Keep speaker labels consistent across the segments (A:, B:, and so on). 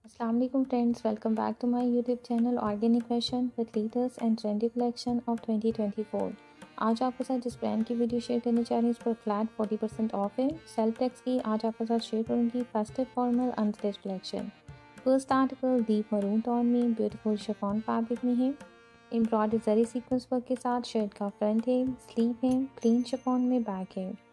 A: अस्सलाम वालेकुम friends, welcome back to my YouTube channel organic fashion with latest and trendy collection of 2024। आज आपके साथ जिस ब्रांड की वीडियो शेयर करने जा रही हूँ उस पर फ्लैट 40% ऑफ है। सेल्फ टेक्स की आज आपके साथ शेयर करूँगी festive formal unstitch collection. First article deep maroon tone में ब्यूटीफुल शिफॉन फैब्रिक में है। एम्ब्रॉयडरी जरी सीक्वेंस वर्क के साथ शर्ट का फ्रंट है, स्लीव है, प्लेन शिफॉन में बैक है।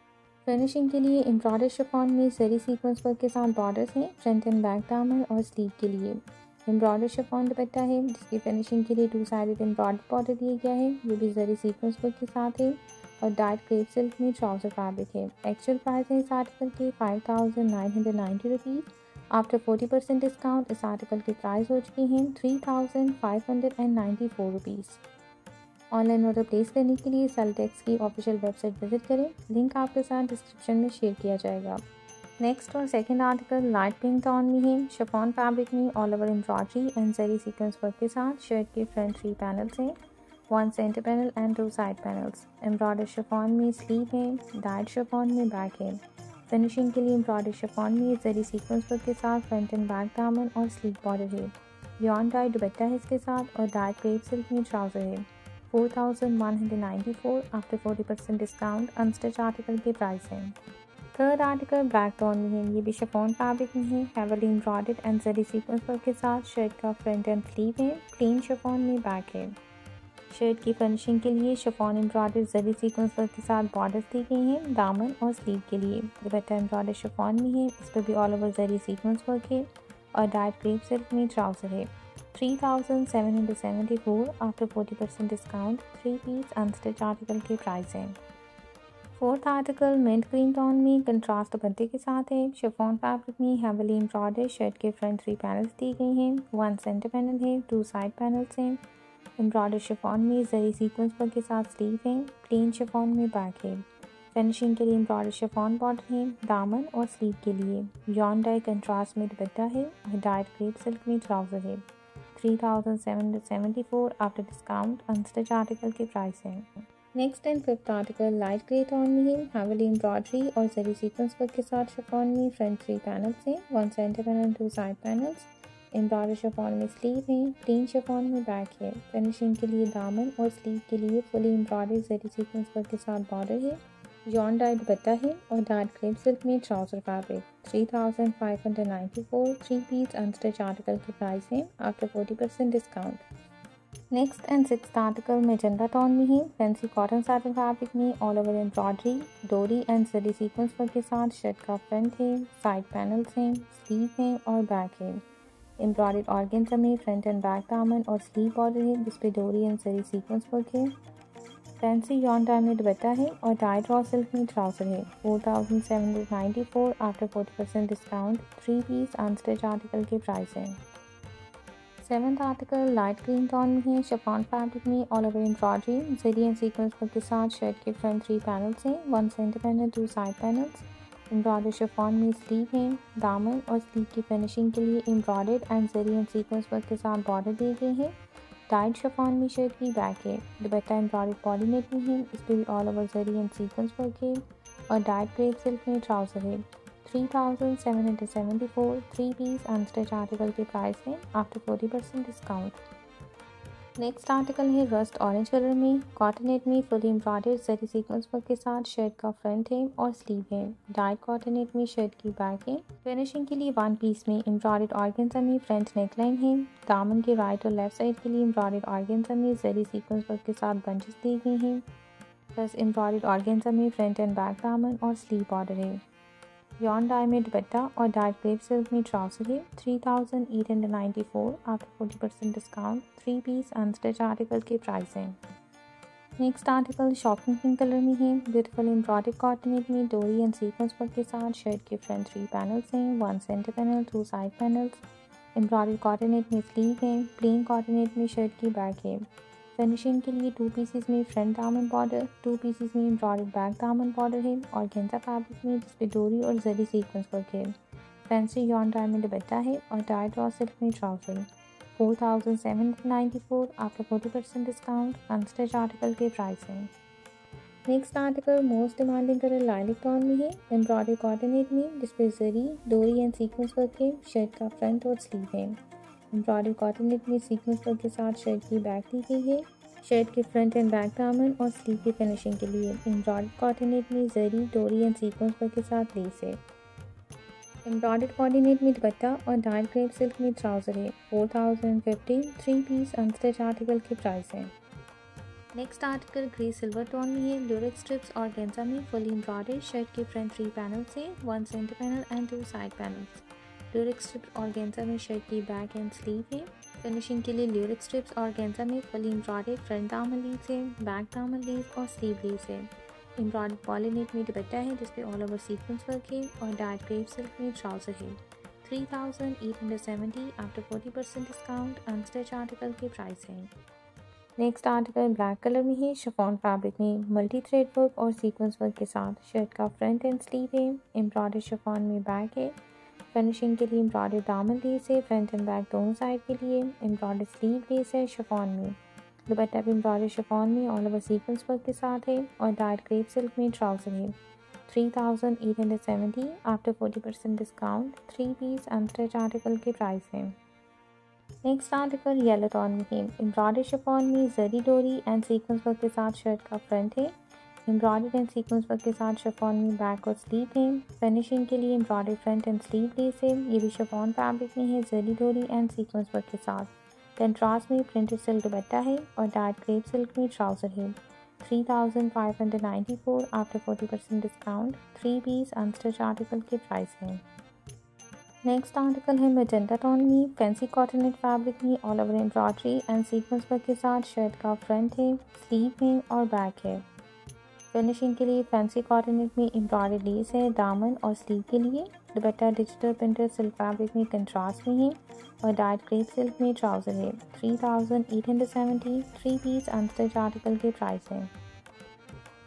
A: फिनिशिंग के लिए एम्ब्रॉयडरी शिफॉन में जरी सीक्वेंस वर्क के साथ बॉर्डर्स हैं। फ्रंट एंड बैक दामन और स्लीव के लिए एम्ब्रॉयडरी शिफॉन दुपट्टा है, जिसकी फिनिशिंग के लिए 2 साइडेड एम्ब्रॉयडरी बॉर्डर दिया गया है। ये भी जरी सीक्वेंस वर्क के साथ है और डार्क क्रेप सिल्क में ट्राउजर फैब्रिक है। एक्चुअल प्राइस है इस आर्टिकल के 5990 रुपीज़। आफ्टर 40% डिस्काउंट इस आर्टिकल की प्राइस हो चुकी हैं 3594 रुपीज़। ऑनलाइन ऑर्डर प्लेस करने के लिए सेल्टेक्स की ऑफिशियल वेबसाइट विजिट करें, लिंक आपके साथ डिस्क्रिप्शन में शेयर किया जाएगा। नेक्स्ट और second article light pink tone में है। शिफॉन फैब्रिक में all over embroidery and zari sequence work के साथ शर्ट के फ्रंट 3 पैनल्स हैं, 1 centre panel and 2 side panels. Embroidery chiffon में स्लीव है, डाइड शिफॉन में बैक है। फिनिशिंग के लिए एम्ब्रॉयडरी शिफॉन में जरी सीक्वेंस वर्क के साथ फ्रंट एंड बैक दामन और स्लीव बॉर्डर है। बियॉन्ड डाइड दुपट्टा है इसके साथ और डाइड क्रेप सिल्क में ट्राउजर है। 4194 आफ्टर 40% डिस्काउंट अनस्टिच आर्टिकल के प्राइस हैं। थर्ड आर्टिकल ब्लैक टोन में है। ये भी शिफॉन फैब्रिक में है, heavily embroidered and zari sequence work के साथ शर्ट का फ्रंट एंड स्लीव है, प्लेन शिफॉन में बैक है। शर्ट की फिनिशिंग के लिए शिफॉन एम्ब्रॉयडर्ड जरी सीक्वेंस वर्क के साथ बॉर्डर्स दी गई हैं दामन और स्लीव के लिए। दुपट्टा एम्ब्रॉयडर्ड शिफॉन में है, इस पर भी all over zari sequence work है और डार्क क्रेप सिल्क में ट्राउजर है। 3774 after 40% discount 3 piece unstitch article के प्राइस हैं। Fourth article mint green tone में कंट्रास्ट दुपट्टे के साथ है। शिफॉन फैब्रिक में हेवीली एम्ब्रॉयडर्ड शर्ट के फ्रंट 3 पैनल्स दी गई हैं, 1 सेंटर पैनल है, 2 साइड पैनल्स हैं। एम्ब्रॉयडर्ड शिफॉन में जरी सीक्वेंस वर्क के साथ स्लीव है, प्लेन शिफॉन में बैक है। फिनिशिंग के लिए एम्ब्रॉयडर्ड शिफॉन बॉर्डर है दामन और स्लीव के लिए। बियॉन्ड डाई कंट्रास्ट में दुपट्टा है और डार्क क्रेप सिल्क में ट्राउजर है। 3774 आफ्टर डिस्काउंट अनस्टिच आर्टिकल के प्राइस हैं। Next and fifth article light grey tone में है। हेवीली एम्ब्रॉयडरी और जरी सीक्वेंस वर्क के साथ शिफॉन में फ्रंट 3 पैनल्स हैं, 1 centre panel 2 side panels. Embroidery chiffon में स्लीव है, प्लेन शिफॉन में बैक है। फिनिशिंग के लिए दामन और स्लीव के लिए fully embroidery zari sequence work के साथ बॉर्डर है। जॉन डाई दुपट्टा है और डार्क क्रेप सिल्क में trouser fabric. 3594 3 piece unstitch article की प्राइस है after 40% discount. Next and sixth article magenta tone में है। फैंसी कॉटन सैटिन फैब्रिक में ऑल ओवर एम्ब्रॉयडरी डोरी एंड जरी सीक्वेंस वर्क के साथ शर्ट का फ्रंट है, साइड पैनल्स हैं, स्लीव है और बैक है। एम्ब्रॉयडर्ड ऑर्गेन्जा में फ्रंट एंड बैक दामन और स्लीव बॉर्डर है, जिसपे डोरी एंड जरी सीक्वेंस वर्क है। फैंसी यॉन डाई में दुपट्टा है और डाइड रॉ सिल्क में ट्राउजर है। 4794 after 40% discount 3 piece unstitch article के प्राइस हैं। Seventh article light green tone में है। शिफॉन फैब्रिक में all over embroidery zari and sequence work के साथ शर्ट के फ्रंट 3 पैनल्स हैं, 1 centre panel 2 side panels. Embroidery chiffon में स्लीव है दामन और स्लीव की फिनिशिंग के लिए embroidered and zari and sequence work के साथ बॉर्डर दिए गए हैं। डाइड शिफॉन में शर्ट की बैक है। दुपट्टा एम्ब्रॉयडर्ड पॉलीनेट में है, इस पर भी all over zari and sequence work है और डाइड क्रेप सिल्क में ट्राउजर है। 3774 3 पीस अनस्टिच आर्टिकल के प्राइस है आफ्टर 40% डिस्काउंट। नेक्स्ट आर्टिकल है रस्ट ऑरेंज कलर में कॉटनेट में फुली एम्ब्रॉयडर्ड जरी सीक्वेंस वर्क के साथ शर्ट का फ्रंट है और स्लीव है। डार्क कॉटनेट में शर्ट की बैक है। फिनिशिंग के लिए 1 पीस में एम्ब्रॉयडर्ड ऑर्गेन्जा में फ्रंट नेकलाइन है। दामन के राइट और लेफ्ट साइड के लिए एम्ब्रॉयडर्ड ऑर्गेन्जा में जरी सीक्वेंस वर्क के साथ बंचेस दी गई हैं। प्लस एम्ब्रॉयडर्ड ऑर्गेन्जा में फ्रंट एंड बैक दामन और स्लीव बॉर्डर है। यॉन डाई में दुपट्टा और डार्क क्रेप सिल्क में ट्राउजर है। 3894 after 40% discount 3 piece unstitch article के प्राइस हैं। Next article shopping pink colour में है। ब्यूटीफुल एम्ब्रॉयडर्ड कॉटनेट में डोरी एंड सीक्वेंस वर्क के साथ शर्ट के फ्रंट 3 पैनल्स हैं, 1 centre panel 2 side panels. Embroidered कॉटनेट में स्लीव है, प्लेन कॉटनेट में शर्ट की बैक है। फिनिशिंग के लिए 2 पीसेस में फ्रंट दामन बॉर्डर, 2 पीसेस में एम्ब्रॉयडर्ड बैक दामन बॉर्डर है और गेंजा फैब्रिक में जिसपे डोरी और जरी सीक्वेंस वर्क है। फैंसी यॉन डाई में दुपट्टा है और डाइड रॉ सिल्क में trouser. 4794 after 40% discount unstitch article के प्राइस हैं। Next article most demanding colour lilac tone में है। एम्ब्रॉयडरी कोऑर्डिनेट में जिसपे जरी, डोरी एंड सीक्वेंस वर्क है। शर्ट का फ्रंट और स्लीव है। एम्ब्रॉयडरी कोऑर्डिनेट में सीक्वेंस वर्क के साथ शर्ट की बैक दी गई है। शर्ट के फ्रंट एंड बैक दामन और स्लीव की फिनिशिंग के लिए एम्ब्रॉयडरी कोऑर्डिनेट में जरी, डोरी एंड सीक्वेंस वर्क के साथ लेस है। एम्ब्रॉयडर्ड कोऑर्डिनेट में दुपट्टा और डार्क ग्रेप सिल्क में ट्राउजर है। 4050 3 पीस अनस्टिच आर्टिकल के प्राइस है। Next article grey silver tone में है। ल्यूरेक्स स्ट्रिप्स और गेंजा में फुली एम्ब्रॉयडर्ड। शर्ट के फ्रंट 3 पैनल से 1 centre panel and 2 side panels. Lurex strips और गेंजा में शर्ट की बैक एंड स्लीव है। फिनिशिंग के लिए ल्यूरेक्स स्ट्रिप्स और गेंजा में फुली एम्ब्रॉयडर्ड फ्रंट दामन लीव्स है, बैक दामन लीव्स और स्लीव लीव्स है। एम्ब्रॉयडर्ड पॉलीनेट में दुपट्टा है जिसपे ऑल ओवर सीक्वेंस वर्क है और डार्क ग्रेप सिल्क में ट्राउजर है। 3870 आफ्टर 40% डिस्काउंट अनस्टिच आर्टिकल के प्राइस है। नेक्स्ट आर्टिकल ब्लैक कलर में है। शिफॉन फैब्रिक में मल्टी थ्रेड वर्क और सीक्वेंस वर्क के साथ शर्ट का फ्रंट एंड स्लीव है। एम्ब्रॉयडर्ड शिफॉन में बैक है। फिनिशिंग के लिए एम्ब्रॉयडर्ड दामन लेस है फ्रंट एंड बैक दोनों साइड के लिए। एम्ब्रॉयडर्ड स्लीव लेस है शिफॉन में। दुपट्टा भी एम्ब्रॉयडर्ड शिफॉन में ऑल ओवर सीक्वेंस वर्क के साथ है और डार्क ग्रेप सिल्क में ट्राउजर है। 3870 after 40% discount 3 piece unstitch article के प्राइस है। नेक्स्ट आर्टिकल येलो टोन में है। एम्ब्रॉयडर्ड शिफॉन में जरी, डोरी एंड सीक्वेंस वर्क के साथ शर्ट का फ्रंट है। एम्ब्रॉयडर्ड एंड सीक्वेंस वर्क के साथ शिफॉन में बैक और स्लीव है। फिनिशिंग के लिए embroidered front end sleeve less है। ये भी शिफॉन फैब्रिक में है, जरी, डोरी एंड सीक्वेंस वर्क के साथ। कंट्रास्ट में प्रिंटेड सिल्क दुपट्टा है और डार्क ग्रेप सिल्क में ट्राउजर है। 3594 after 40% discount 3 piece unstitch article के प्राइस है। नेक्स्ट आर्टिकल है मैजेंटा टोन में। फैंसी कॉटनेट फैब्रिक में all over embroidery and sequence work के साथ शर्ट का फ्रंट है, स्लीव है और बैक है। फिनिशिंग के लिए फैंसी कॉटनेट में एम्ब्रॉयडरी लेस है दामन और स्लीव के लिए। दुपट्टा डिजिटल प्रिंटेड सिल्क फैब्रिक में कंट्रास्ट में है और डार्क ग्रेप सिल्क में ट्राउजर है। 3870 3 पीस अनस्टिच आर्टिकल के प्राइस है।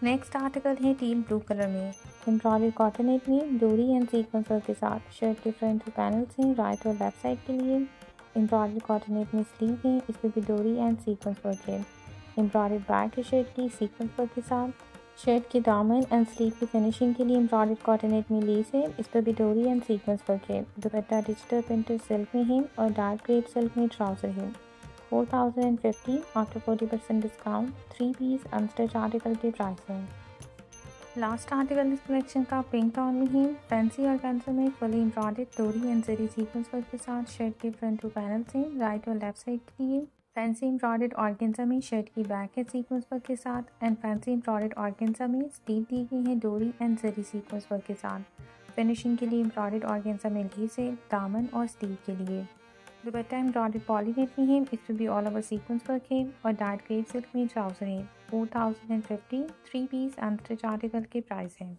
A: नेक्स्ट आर्टिकल है टील ब्लू कलर में। एम्ब्रॉयडरी कॉटनेट में डोरी एंड सीक्वेंस वर्क के साथ शर्ट के फ्रंट पैनल्स हैं राइट और लेफ्ट साइड के लिए। एम्ब्रॉयडरी कॉटनेट में स्लीव है, इसमें भी डोरी एंड सीक्वेंस वर्क है। एम्ब्रॉयडरी बैक है शर्ट की सीक्वेंस वर्क के साथ। शर्ट के दामन एंड स्लीव की फिनिशिंग के लिए एम्ब्रॉयडरी कॉटनेट में लेस है, इस पर भी डोरी एंड सीक्वेंस वर्क है। दुपट्टा डिजिटल प्रिंटेड सिल्क में है और डार्क ग्रेप सिल्क में ट्राउजर है। 4050 after 40% discount 3 piece unstitch article के प्राइस है। लास्ट आर्टिकल इस कलेक्शन का पिंक टोन में है। फैंसी और कैंसर में फुली एम्ब्रॉयडर्ड डोरी एंड जरी सीक्वेंस वर्क के साथ शर्ट के फ्रंट 2 पैनल्स हैं राइट और लेफ्ट साइड के लिए। फैंसी एम्ब्रॉयडर्ड ऑर्गेन्जा में शर्ट की बैक है सीक्वेंस वर्क के साथ एंड फैंसी एम्ब्रॉयडर्ड ऑर्गेन्जा में स्लीव दी गई है डोरी एंड जरी सीक्वेंस वर्क के साथ। फिनिशिंग के लिए एम्ब्रॉयडर्ड ऑर्गेन्जा में लेस है दामन और स्लीव के लिए। दुपट्टा एम्ब्रॉयडर्ड पॉलीनेट में है, इसमें भी ऑल ओवर सीक्वेंस वर्क है और डार्क ग्रेप सिल्क में ट्राउजर है। 4050 3 पीस अनस्टिच आर्टिकल के प्राइस है।